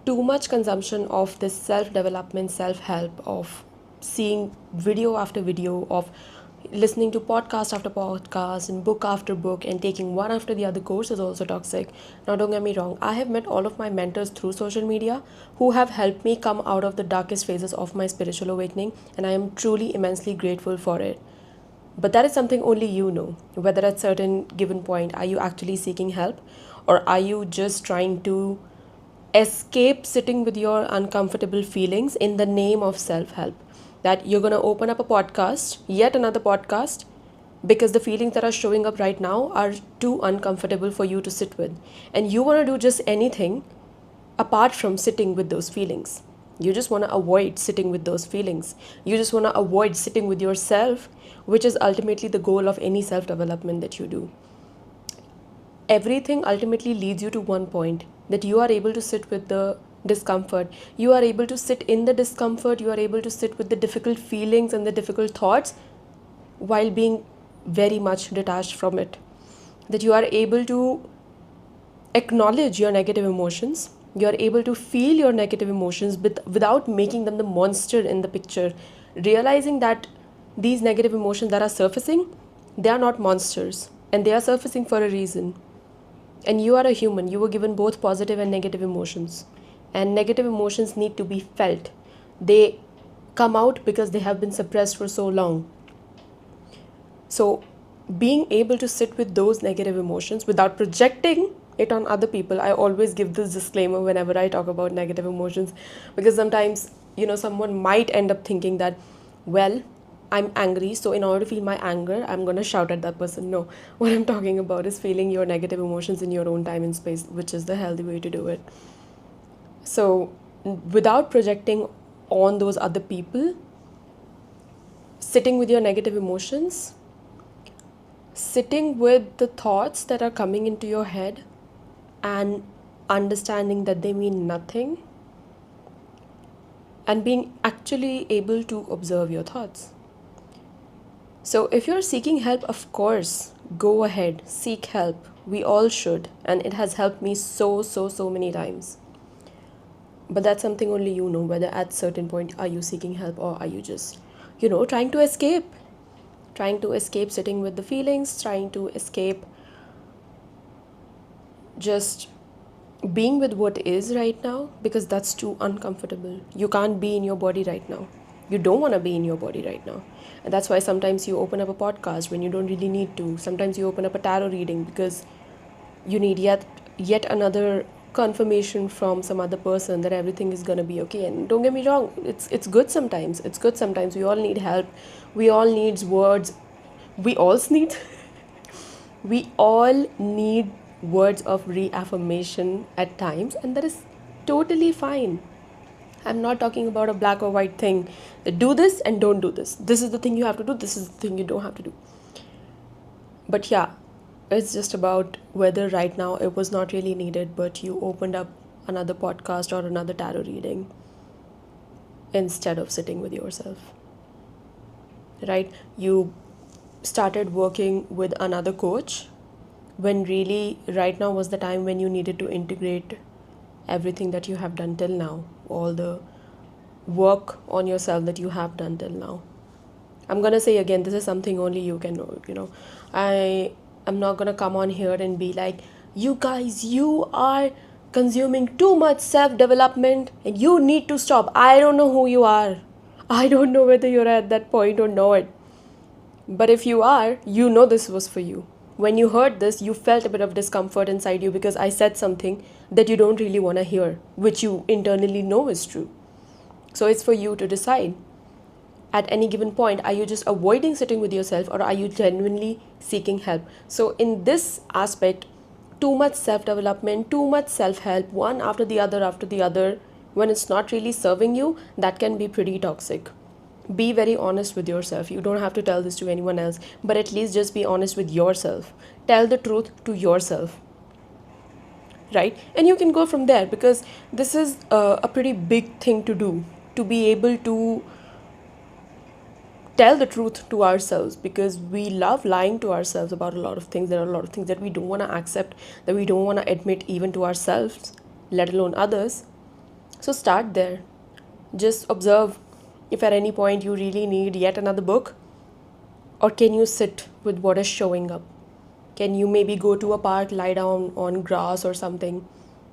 too much consumption of this self-development, self-help, of seeing video after video, of listening to podcast after podcast and book after book and taking one after the other course is also toxic. Now, don't get me wrong, I have met all of my mentors through social media who have helped me come out of the darkest phases of my spiritual awakening, and I am truly immensely grateful for it. But that is something only you know. Whether at certain given point, are you actually seeking help, or are you just trying to escape sitting with your uncomfortable feelings in the name of self-help? That you're going to open up a podcast, yet another podcast, because the feelings that are showing up right now are too uncomfortable for you to sit with. And you want to do just anything apart from sitting with those feelings. You just want to avoid sitting with those feelings. You just want to avoid sitting with yourself, which is ultimately the goal of any self-development that you do. Everything ultimately leads you to one point, that you are able to sit with the discomfort. You are able to sit in the discomfort. You are able to sit with the difficult feelings and the difficult thoughts while being very much detached from it. That you are able to acknowledge your negative emotions. You are able to feel your negative emotions without making them the monster in the picture. Realizing that these negative emotions that are surfacing, they are not monsters, and they are surfacing for a reason. And you are a human. You were given both positive and negative emotions. And negative emotions need to be felt. They come out because they have been suppressed for so long. So being able to sit with those negative emotions without projecting it on other people. I always give this disclaimer whenever I talk about negative emotions, because sometimes, someone might end up thinking that, well, I'm angry, so in order to feel my anger, I'm going to shout at that person. No, what I'm talking about is feeling your negative emotions in your own time and space, which is the healthy way to do it. So without projecting on those other people, sitting with your negative emotions, sitting with the thoughts that are coming into your head and understanding that they mean nothing, and being actually able to observe your thoughts. So if you're seeking help, of course, go ahead, seek help. We all should, and it has helped me so many times. But that's something only you know, whether at certain point are you seeking help, or are you just, trying to escape sitting with the feelings, trying to escape just being with what is right now, because that's too uncomfortable. You can't be in your body right now. You don't want to be in your body right now. And that's why sometimes you open up a podcast when you don't really need to. Sometimes you open up a tarot reading because you need yet another confirmation from some other person that everything is going to be okay. And don't get me wrong, it's good sometimes. It's good sometimes. We all need help. We all need words. We all need we all need words of reaffirmation at times, and that is totally fine. I'm not talking about a black or white thing. Do this and don't do this. This is the thing you have to do. This is the thing you don't have to do. But yeah, it's just about whether right now it was not really needed, but you opened up another podcast or another tarot reading instead of sitting with yourself. Right? You started working with another coach when really right now was the time when you needed to integrate everything that you have done till now, all the work on yourself that you have done till now. I'm gonna say again, this is something only you can know. I'm not gonna come on here and be like, you guys, you are consuming too much self-development and you need to stop. I don't know who you are. I don't know whether you're at that point or not. But if you are, you know this was for you. When you heard this, you felt a bit of discomfort inside you because I said something that you don't really want to hear, which you internally know is true. So it's for you to decide. At any given point, are you just avoiding sitting with yourself, or are you genuinely seeking help? So in this aspect, too much self-development, too much self-help, one after the other, when it's not really serving you, that can be pretty toxic. Be very honest with yourself. You don't have to tell this to anyone else, but at least just be honest with yourself. Tell the truth to yourself. Right? And you can go from there, because this is a pretty big thing to do, to be able to tell the truth to ourselves, because we love lying to ourselves about a lot of things. There are a lot of things that we don't want to accept, that we don't want to admit even to ourselves, let alone others. So start there. Just observe if at any point you really need yet another book, or can you sit with what is showing up? Can you maybe go to a park, lie down on grass or something,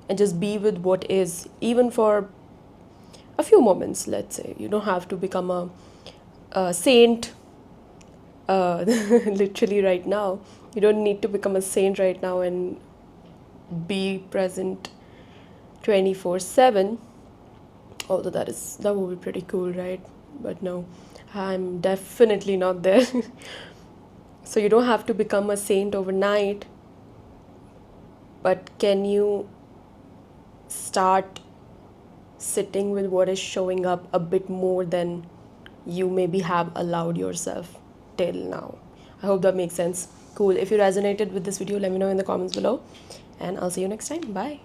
and just be with what is, even for a few moments, let's say. You don't have to become a saint literally right now. You don't need to become a saint right now and be present 24/7. Although that would be pretty cool, right? But no, I'm definitely not there. So you don't have to become a saint overnight, but can you start sitting with what is showing up a bit more than you maybe have allowed yourself till now? I hope that makes sense. Cool. If you resonated with this video, let me know in the comments below, and I'll see you next time. Bye.